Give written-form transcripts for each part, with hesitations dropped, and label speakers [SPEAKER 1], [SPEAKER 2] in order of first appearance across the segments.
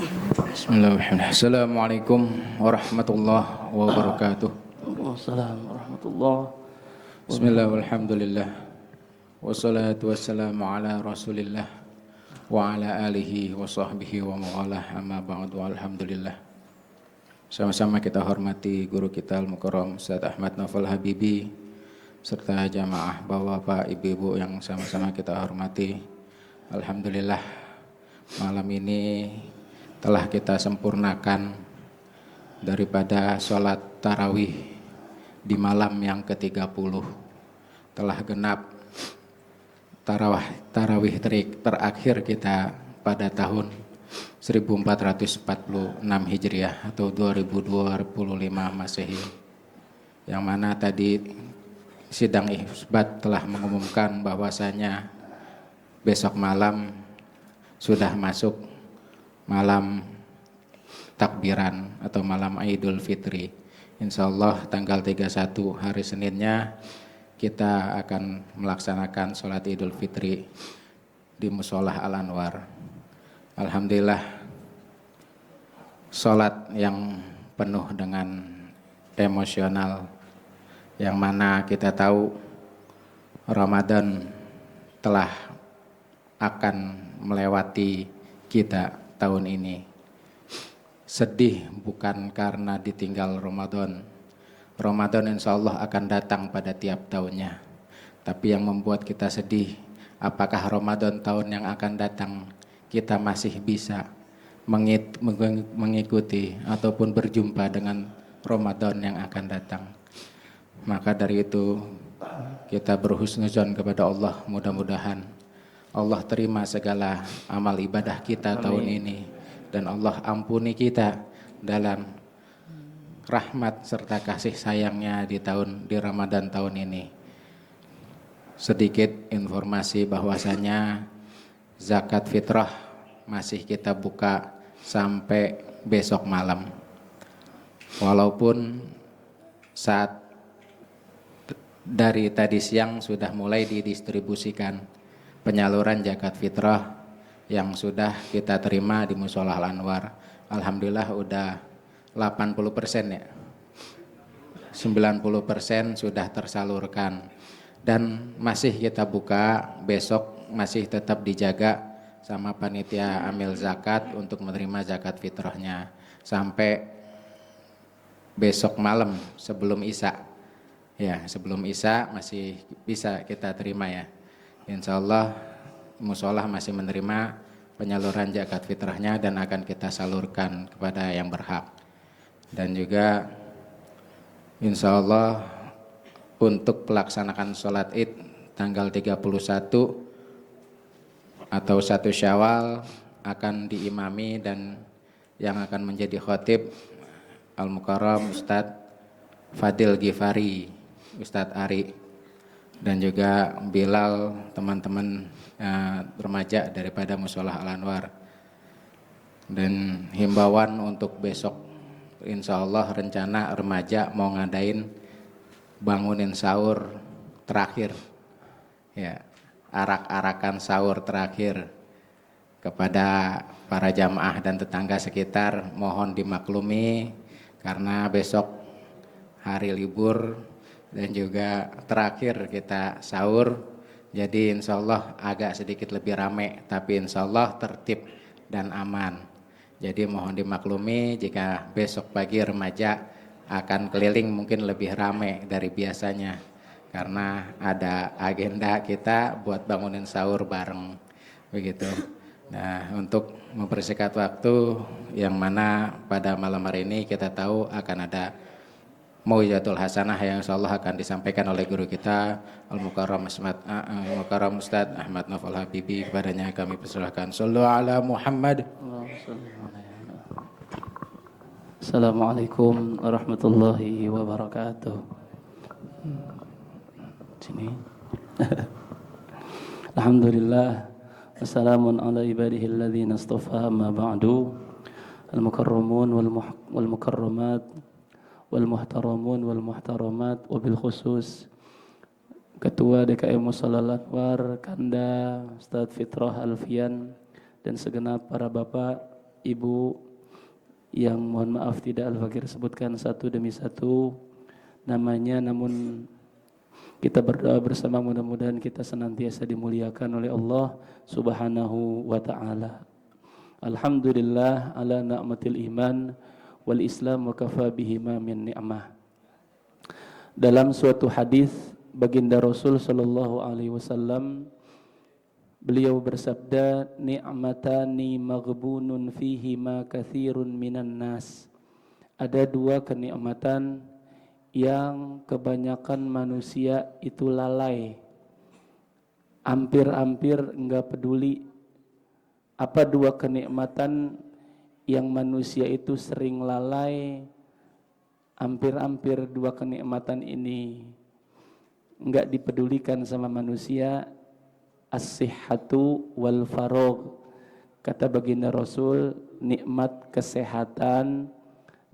[SPEAKER 1] Bismillahirrahmanirrahim. Assalamualaikum warahmatullahi wabarakatuh.
[SPEAKER 2] Waalaikumsalam warahmatullahi
[SPEAKER 1] Bismillah
[SPEAKER 2] wabarakatuh.
[SPEAKER 1] walhamdulillah. Wassalatu wassalamu ala rasulillah wa ala alihi wa sahbihi wa mawalah amma ba'du alhamdulillah. Sama-sama kita hormati guru kita Al-Mukarram Ustaz Ahmad Naufal Habibi serta jamaah bapak-bapak, ibu-ibu yang sama-sama kita hormati. Alhamdulillah malam ini telah kita sempurnakan daripada sholat tarawih di malam yang ke-30. Telah genap tarawih terakhir kita pada tahun 1446 Hijriah atau 2025 Masehi. Yang mana tadi sidang isbat telah mengumumkan bahwasanya besok malam sudah masuk malam takbiran atau malam Idul Fitri. Insyaallah tanggal 31 hari Seninnya kita akan melaksanakan sholat Idul Fitri di Musholah Al-Anwar. Alhamdulillah sholat yang penuh dengan emosional, yang mana kita tahu Ramadan telah akan melewati kita tahun ini. Sedih bukan karena ditinggal Ramadan. Ramadan insya Allah akan datang pada tiap tahunnya. Tapi yang membuat kita sedih, apakah Ramadan tahun yang akan datang kita masih bisa mengikuti ataupun berjumpa dengan Ramadan yang akan datang. Maka dari itu kita berhusnuzon kepada Allah, mudah-mudahan Allah terima segala amal ibadah kita tahun ini dan Allah ampuni kita dalam rahmat serta kasih sayangnya di Ramadan tahun ini. Sedikit informasi bahwasanya zakat fitrah masih kita buka sampai besok malam. Walaupun saat dari tadi siang sudah mulai didistribusikan penyaluran zakat fitrah yang sudah kita terima di Musholah Al-Anwar. Alhamdulillah udah 80% ya. 90% sudah tersalurkan dan masih kita buka, besok masih tetap dijaga sama panitia amil zakat untuk menerima zakat fitrahnya sampai besok malam sebelum Isya. Ya, sebelum Isya masih bisa kita terima ya. Insya Allah musholah masih menerima penyaluran zakat fitrahnya dan akan kita salurkan kepada yang berhak. Dan juga insya Allah untuk pelaksanaan sholat id tanggal 31 atau 1 Syawal akan diimami dan yang akan menjadi khotib Al-Mukarram Ustadz Fadil Ghifari, Ustadz Ari, dan juga Bilal, teman-teman remaja daripada Musholah Al-Anwar. Dan himbauan untuk besok, insya Allah rencana remaja mau ngadain bangunin sahur terakhir, ya, arak-arakan sahur terakhir kepada para jamaah dan tetangga sekitar. Mohon dimaklumi karena besok hari libur dan juga terakhir kita sahur, jadi insya Allah agak sedikit lebih ramai, tapi insya Allah tertib dan aman. Jadi mohon dimaklumi jika besok pagi remaja akan keliling mungkin lebih ramai dari biasanya, karena ada agenda kita buat bangunin sahur bareng, begitu. Nah, untuk mempersingkat waktu, yang mana pada malam hari ini kita tahu akan ada Mau'izatul Hasanah yang insyaallah akan disampaikan oleh guru kita Al-Mukarram Ustaz Ahmad Naufal Habibi. Kepadanya kami persilahkan. Shallu ala Muhammad.
[SPEAKER 2] Assalamualaikum warahmatullahi wabarakatuh. Sini. Alhamdulillah. Wassalamun ala ibadihi alladhina astafa ma ba'du. Al-mukarramun wal mukarramat wal muhtaramun wal muhtaramat, wabil khusus Ketua DKM Musholah Al-Anwar Kanda Ustadz Fitrah Alfian dan segenap para bapak, ibu yang mohon maaf tidak Al-Fakir sebutkan satu demi satu namanya, namun kita berdoa bersama mudah-mudahan kita senantiasa dimuliakan oleh Allah Subhanahu wa taala. Alhamdulillah ala na'matil iman wal Islam wa kafa bihima min ni'mah. Dalam suatu hadis baginda Rasul sallallahu alaihi wasallam beliau bersabda, ni'matani maghbunun fihi ma katsirun minan nas. Ada dua kenikmatan yang kebanyakan manusia itu lalai, hampir-hampir enggak peduli. Apa dua kenikmatan yang manusia itu sering lalai? Hampir-hampir dua kenikmatan ini enggak dipedulikan sama manusia. As-sihhatu wal faragh. Kata baginda Rasul, nikmat kesehatan,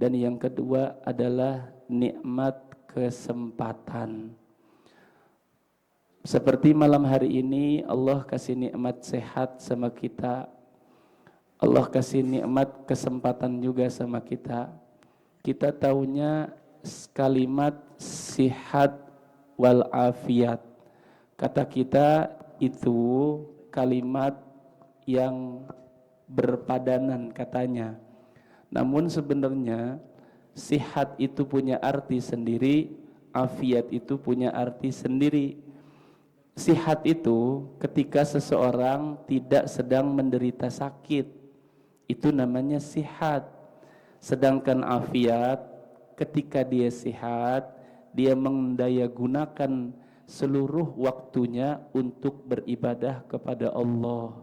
[SPEAKER 2] dan yang kedua adalah nikmat kesempatan. Seperti malam hari ini Allah kasih nikmat sehat sama kita. Allah kasih nikmat kesempatan juga sama kita. Kita taunya kalimat sihat wal afiat. Kata kita itu kalimat yang berpadanan katanya. Namun sebenarnya sihat itu punya arti sendiri, afiat itu punya arti sendiri. Sihat itu ketika seseorang tidak sedang menderita sakit, itu namanya sihat. Sedangkan afiat, ketika dia sehat, dia mendayagunakan seluruh waktunya untuk beribadah kepada Allah.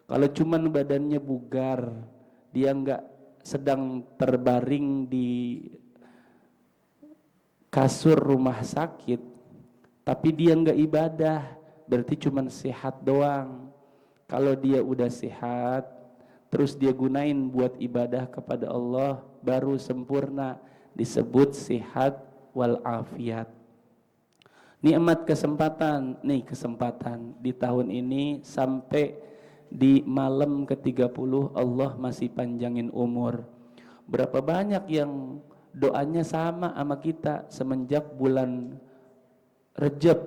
[SPEAKER 2] Kalau cuman badannya bugar, dia enggak sedang terbaring di kasur rumah sakit, tapi dia enggak ibadah, berarti cuman sehat doang. Kalau dia udah sehat, terus dia gunain buat ibadah kepada Allah, baru sempurna, disebut sehat wal afiat. Nikmat kesempatan, nih kesempatan di tahun ini sampai di malam ke-30 Allah masih panjangin umur. Berapa banyak yang doanya sama kita semenjak bulan Rajab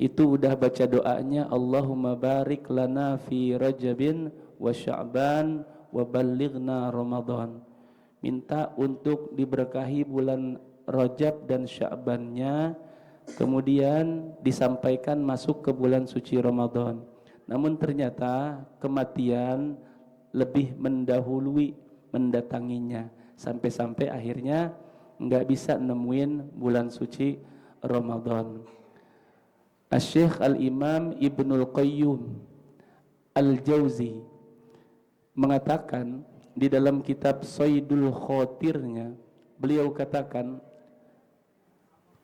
[SPEAKER 2] itu udah baca doanya, Allahumma barik lana fi Rajabin wa Sya'ban wa ballighna Ramadan. Minta untuk diberkahi bulan Rajab dan Sya'bannya, kemudian disampaikan masuk ke bulan suci Ramadan. Namun ternyata kematian lebih mendahului mendatanginya, sampai-sampai akhirnya enggak bisa nemuin bulan suci Ramadan. Asy-Syaikh Al-Imam Ibnul Qayyum Al-Jauzi mengatakan di dalam kitab Saidul Khotirnya, beliau katakan,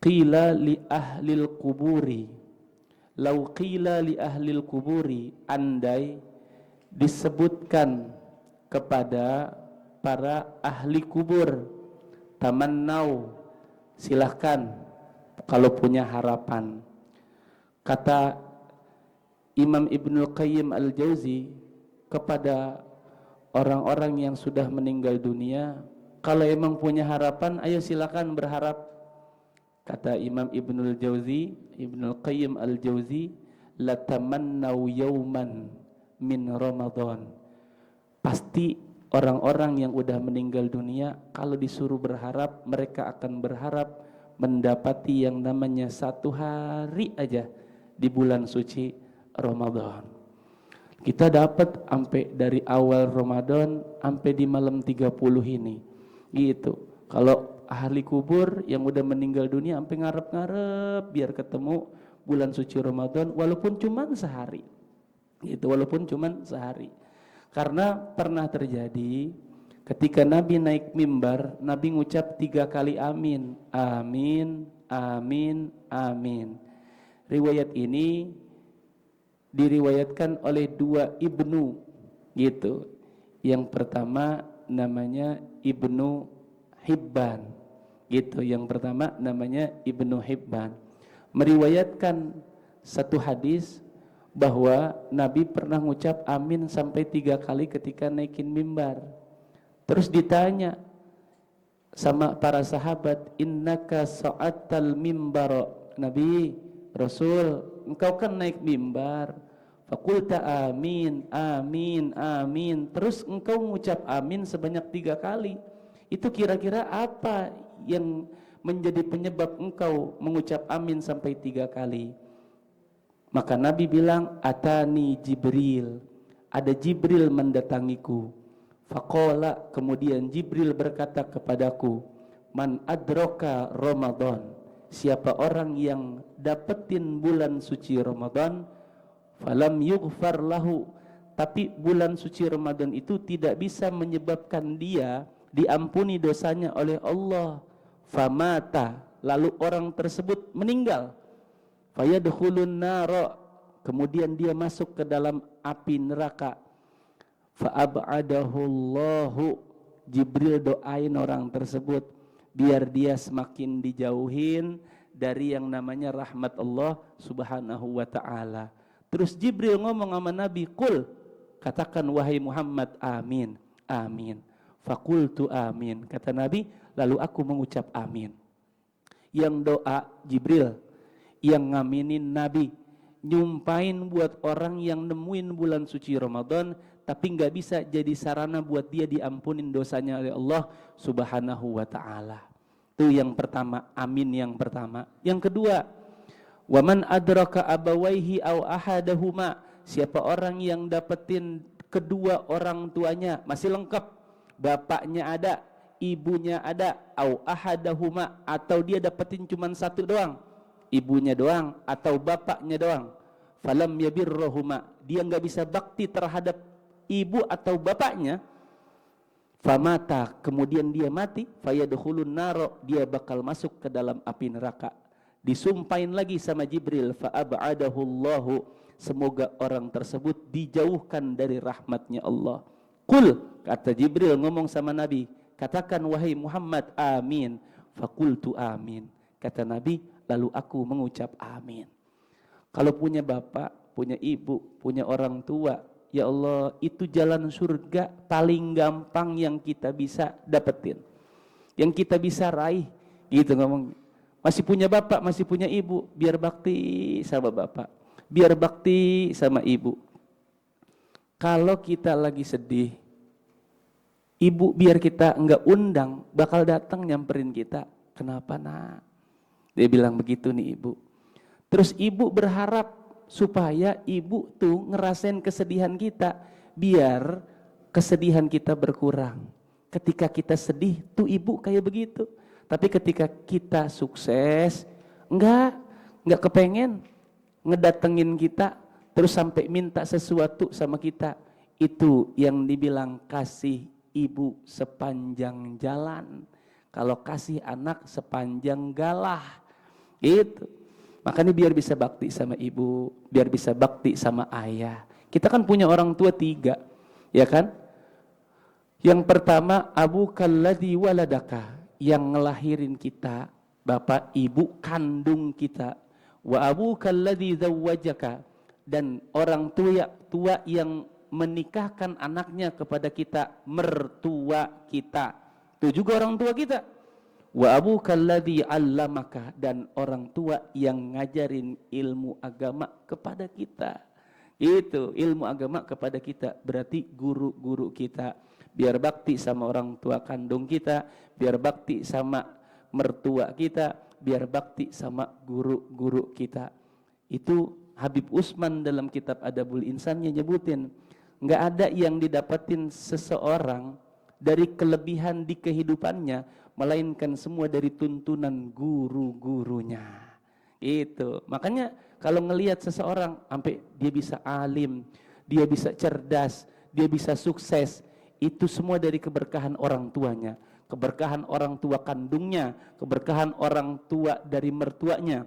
[SPEAKER 2] qila li ahlil kuburi, lau qila li ahlil kuburi, andai disebutkan kepada para ahli kubur, tamannau, silahkan kalau punya harapan. Kata Imam Ibnul Qayyim Al-Jauzi kepada orang-orang yang sudah meninggal dunia, kalau emang punya harapan, ayo silakan berharap. Kata Imam Ibnul Qayyim Al-Jauzi, latamannau yauman min Ramadan. Pasti orang-orang yang udah meninggal dunia kalau disuruh berharap, mereka akan berharap mendapati yang namanya satu hari aja di bulan suci Ramadan. Kita dapat sampai dari awal Ramadan sampai di malam 30 ini. Gitu. Kalau ahli kubur yang udah meninggal dunia sampai ngarep-ngarep biar ketemu bulan suci Ramadan walaupun cuman sehari. Gitu, walaupun cuman sehari. Karena pernah terjadi ketika Nabi naik mimbar, Nabi ngucap 3 kali amin. Amin, amin, amin. Riwayat ini diriwayatkan oleh 2 ibnu gitu. Yang pertama namanya Ibnu Hibban gitu. Yang pertama namanya Ibnu Hibban meriwayatkan satu hadis bahwa Nabi pernah ngucap amin sampai 3 kali ketika naikin mimbar. Terus ditanya sama para sahabat, innaka sa'atal mimbar, Nabi Rasul, engkau kan naik mimbar. Fakulta amin, amin, amin. Terus engkau mengucap amin sebanyak 3 kali. Itu kira-kira apa yang menjadi penyebab engkau mengucap amin sampai 3 kali? Maka Nabi bilang, atani Jibril, ada Jibril mendatangiku. Faqala, kemudian Jibril berkata kepadaku, man adroka Ramadan, siapa orang yang dapetin bulan suci Ramadan, falam yughfar lahu, tapi bulan suci Ramadan itu tidak bisa menyebabkan dia diampuni dosanya oleh Allah. Famata, lalu orang tersebut meninggal. Fayadkhulun nara, kemudian dia masuk ke dalam api neraka. Fa'ab'adahullahu, Jibril doain orang tersebut biar dia semakin dijauhin dari yang namanya rahmat Allah subhanahu wa ta'ala. Terus Jibril ngomong sama Nabi, qul, katakan wahai Muhammad, amin, amin. Fakultu amin, kata Nabi, lalu aku mengucap amin. Yang doa Jibril, yang ngaminin Nabi, nyumpain buat orang yang nemuin bulan suci Ramadan tapi nggak bisa jadi sarana buat dia diampunin dosanya oleh Allah subhanahu wa ta'ala. Itu yang pertama, amin yang pertama. Yang kedua, waman adraka abawaihi aw ahadahuma, siapa orang yang dapetin kedua orang tuanya masih lengkap, bapaknya ada, ibunya ada, aw ahadahuma, atau dia dapetin cuma satu doang, ibunya doang atau bapaknya doang, falam yabirrohuma, dia nggak bisa bakti terhadap ibu atau bapaknya, famata, kemudian dia mati, fayadkhulun naro, dia bakal masuk ke dalam api neraka. Disumpahin lagi sama Jibril, fa'ab'adahullahu, semoga orang tersebut dijauhkan dari rahmatnya Allah. Qul, kata Jibril ngomong sama Nabi, katakan wahai Muhammad, amin. Fakultu amin, kata Nabi, lalu aku mengucap amin. Kalau punya bapak, punya ibu, punya orang tua, ya Allah, itu jalan surga paling gampang yang kita bisa dapetin, yang kita bisa raih. Gitu ngomong. Masih punya bapak, masih punya ibu, biar bakti sama bapak, biar bakti sama ibu. Kalau kita lagi sedih, ibu biar kita enggak undang, bakal datang nyamperin kita. Kenapa nak? Dia bilang begitu nih ibu. Terus ibu berharap supaya ibu tuh ngerasain kesedihan kita, biar kesedihan kita berkurang. Ketika kita sedih tuh ibu kayak begitu. Tapi ketika kita sukses, enggak kepengen ngedatengin kita, terus sampai minta sesuatu sama kita. Itu yang dibilang kasih ibu sepanjang jalan. Kalau kasih anak sepanjang galah. Gitu. Makanya biar bisa bakti sama ibu, biar bisa bakti sama ayah. Kita kan punya orang tua 3, ya kan? Yang pertama, abuka alladzi waladaka, yang ngelahirin kita, bapak ibu kandung kita. Wa abuka alladzi zawwajaka, dan orang tua yang menikahkan anaknya kepada kita, mertua kita. Itu juga orang tua kita. Wa abuka alladzi 'allamaka, dan orang tua yang ngajarin ilmu agama kepada kita. Itu ilmu agama kepada kita, berarti guru-guru kita. Biar bakti sama orang tua kandung kita, biar bakti sama mertua kita, biar bakti sama guru-guru kita. Itu Habib Usman dalam kitab Adabul Insannya nyebutin, enggak ada yang didapatin seseorang dari kelebihan di kehidupannya melainkan semua dari tuntunan guru-gurunya. Itu. Makanya kalau ngelihat seseorang sampai dia bisa alim, dia bisa cerdas, dia bisa sukses, itu semua dari keberkahan orang tuanya, keberkahan orang tua kandungnya, keberkahan orang tua dari mertuanya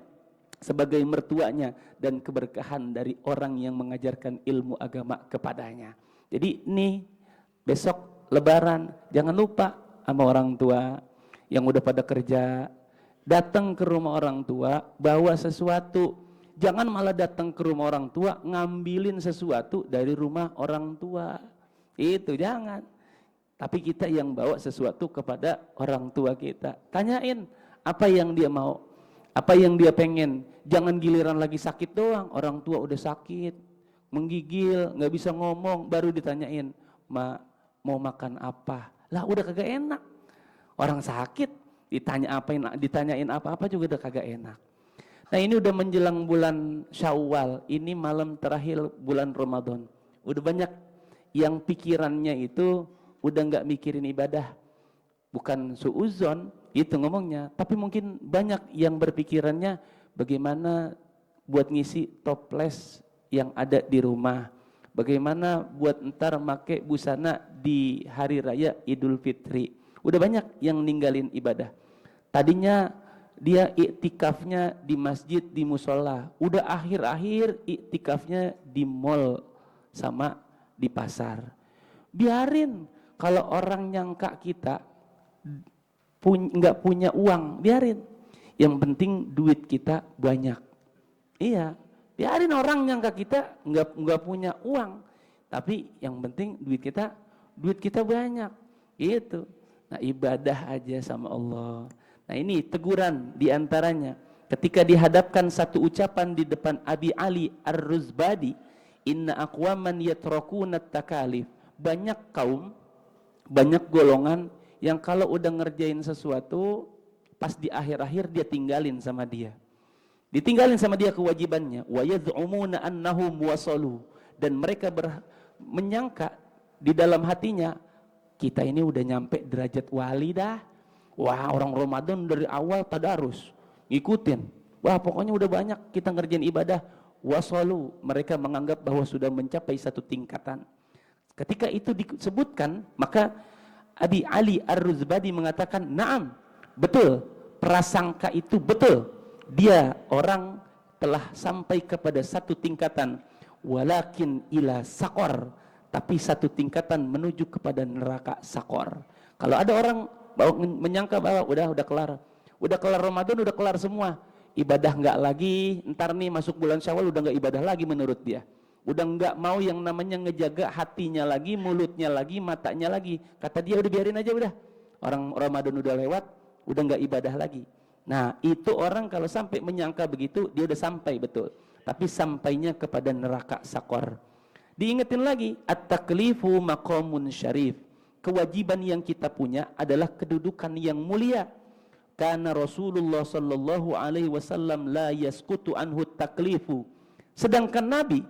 [SPEAKER 2] sebagai mertuanya, dan keberkahan dari orang yang mengajarkan ilmu agama kepadanya. Jadi nih besok Lebaran jangan lupa sama orang tua yang udah pada kerja, datang ke rumah orang tua, bawa sesuatu, Jangan malah datang ke rumah orang tua ngambilin sesuatu dari rumah orang tua. Itu jangan. Tapi kita yang bawa sesuatu kepada orang tua kita. Tanyain apa yang dia mau, apa yang dia pengen. Jangan giliran lagi sakit doang, orang tua udah sakit, menggigil, nggak bisa ngomong, baru ditanyain, "Ma, mau makan apa?" Lah udah kagak enak. Orang sakit ditanyain apa-apa juga udah kagak enak. Nah, ini udah menjelang bulan Syawal, ini malam terakhir bulan Ramadan. Udah banyak yang pikirannya itu udah nggak mikirin ibadah. Bukan suuzon itu ngomongnya, tapi mungkin banyak yang berpikirannya bagaimana buat ngisi toples yang ada di rumah, bagaimana buat ntar make busana di hari raya Idul Fitri. Udah banyak yang ninggalin ibadah. Tadinya dia iktikafnya di masjid, di musola, udah akhir-akhir iktikafnya di mall sama di pasar. Biarin kalau orang nyangka kita nggak punya uang, biarin. Yang penting duit kita banyak. Iya, biarin orang nyangka kita nggak punya uang, tapi yang penting duit kita banyak. Itu. Nah, ibadah aja sama Allah. Nah, ini teguran diantaranya. Ketika dihadapkan satu ucapan di depan Abi Ali Ar-Ruzbadi, "Inna aqwaman yatrakuna takalif." Banyak kaum, banyak golongan yang kalau udah ngerjain sesuatu, pas di akhir-akhir dia tinggalin sama dia. Ditinggalin sama dia kewajibannya. Wa yad'umuna annahum wasalu. Dan mereka menyangka di dalam hatinya, kita ini udah nyampe derajat wali dah. Wah, orang Ramadan dari awal tadarus, ngikutin. Wah, pokoknya udah banyak kita ngerjain ibadah. Wasalu, mereka menganggap bahwa sudah mencapai satu tingkatan. Ketika itu disebutkan, maka Abi Ali Ar-Ruzbadi mengatakan, "Na'am, betul, prasangka itu betul. Dia orang telah sampai kepada satu tingkatan, walakin ila sakor, tapi satu tingkatan menuju kepada neraka sakor." Kalau ada orang menyangka bahwa udah kelar Ramadan, udah kelar semua, ibadah nggak lagi, ntar nih masuk bulan Syawal udah nggak ibadah lagi menurut dia, udah nggak mau yang namanya ngejaga hatinya lagi, mulutnya lagi, matanya lagi, kata dia udah biarin aja, udah orang Ramadan udah lewat, udah nggak ibadah lagi. Nah, itu orang kalau sampai menyangka begitu, dia udah sampai betul, tapi sampainya kepada neraka sakor. Diingetin lagi, at-taklifu maqamun syarif. Kewajiban yang kita punya adalah kedudukan yang mulia. Karena Rasulullah sallallahu alaihi wasallam la yasqutu anhu taklifu. Sedangkan Nabi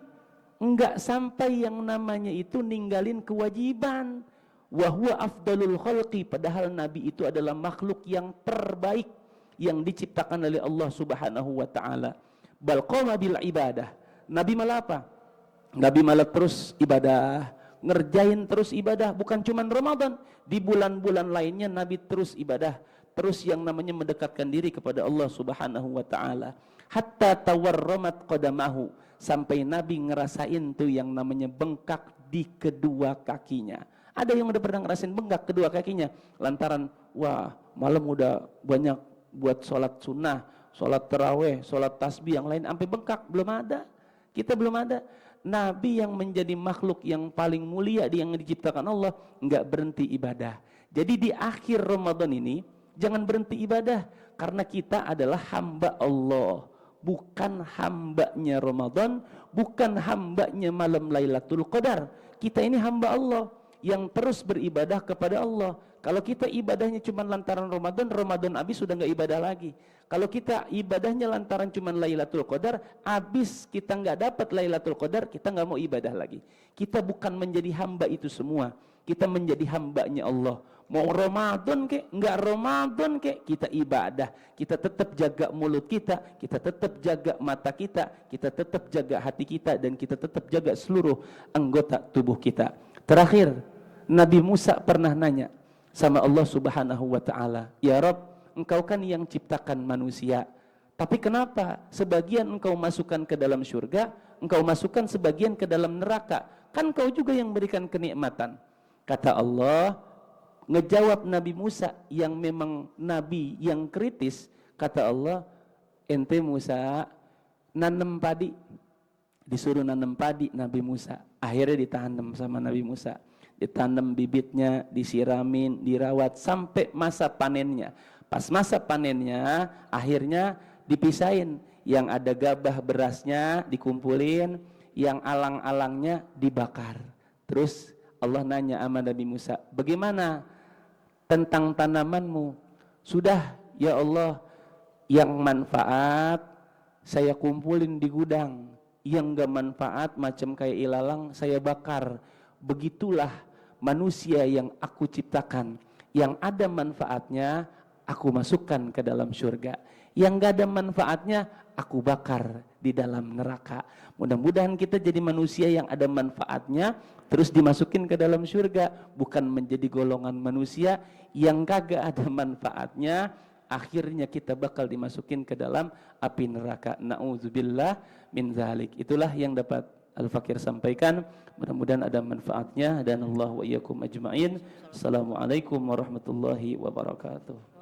[SPEAKER 2] enggak sampai yang namanya itu ninggalin kewajiban. Wa huwa afdalul khalqi, padahal Nabi itu adalah makhluk yang terbaik yang diciptakan oleh Allah Subhanahu wa taala. Bal qama bil ibadah. Nabi malah apa? Nabi malah terus ibadah, ngerjain terus ibadah, bukan cuma Ramadan, di bulan-bulan lainnya Nabi terus ibadah, terus yang namanya mendekatkan diri kepada Allah Subhanahu wa taala. Hatta tawarramat qadamahu, sampai Nabi ngerasain tuh yang namanya bengkak di kedua kakinya. Ada yang udah pernah ngerasain bengkak kedua kakinya lantaran wah, malam udah banyak buat sholat sunnah, sholat taraweh, sholat tasbih yang lain sampai bengkak? Belum ada. Kita belum ada. Nabi yang menjadi makhluk yang paling mulia yang diciptakan Allah enggak berhenti ibadah. Jadi di akhir Ramadan ini jangan berhenti ibadah, karena kita adalah hamba Allah, bukan hambanya Ramadan, bukan hambanya malam Lailatul Qadar. Kita ini hamba Allah yang terus beribadah kepada Allah. Kalau kita ibadahnya cuma lantaran Ramadan, Ramadan habis sudah nggak ibadah lagi. Kalau kita ibadahnya lantaran cuma Lailatul Qadar, habis kita nggak dapat Lailatul Qadar, kita nggak mau ibadah lagi. Kita bukan menjadi hamba itu semua, kita menjadi hambanya Allah. Mau Ramadan kek, nggak Ramadan kek, kita ibadah. Kita tetap jaga mulut kita tetap jaga mata kita tetap jaga hati kita, dan kita tetap jaga seluruh anggota tubuh kita. Terakhir, Nabi Musa pernah nanya sama Allah Subhanahu wa taala, "Ya Rabb, Engkau kan yang ciptakan manusia, tapi kenapa sebagian Engkau masukkan ke dalam surga, Engkau masukkan sebagian ke dalam neraka? Kan Engkau juga yang berikan kenikmatan." Kata Allah, ngejawab Nabi Musa yang memang nabi yang kritis, kata Allah, "Ente Musa, nanam padi, disuruh nanam padi Nabi Musa. Akhirnya ditanam sama Nabi Musa. Ditanam bibitnya, disiramin, dirawat sampai masa panennya. Pas masa panennya, akhirnya dipisahin. Yang ada gabah berasnya dikumpulin, yang alang-alangnya dibakar. Terus Allah nanya sama Nabi Musa, bagaimana tentang tanamanmu? Sudah ya Allah, yang manfaat saya kumpulin di gudang, yang gak manfaat macam kayak ilalang saya bakar. Begitulah manusia yang aku ciptakan, yang ada manfaatnya aku masukkan ke dalam surga, yang gak ada manfaatnya aku bakar di dalam neraka. Mudah-mudahan kita jadi manusia yang ada manfaatnya terus dimasukin ke dalam surga, bukan menjadi golongan manusia yang kagak ada manfaatnya, akhirnya kita bakal dimasukin ke dalam api neraka. Na'udzubillah min zalik. Itulah yang dapat Al-Fakir sampaikan. Mudah-mudahan ada manfaatnya, dan Allah wa iyyakum ajma'in. Assalamualaikum warahmatullahi wabarakatuh.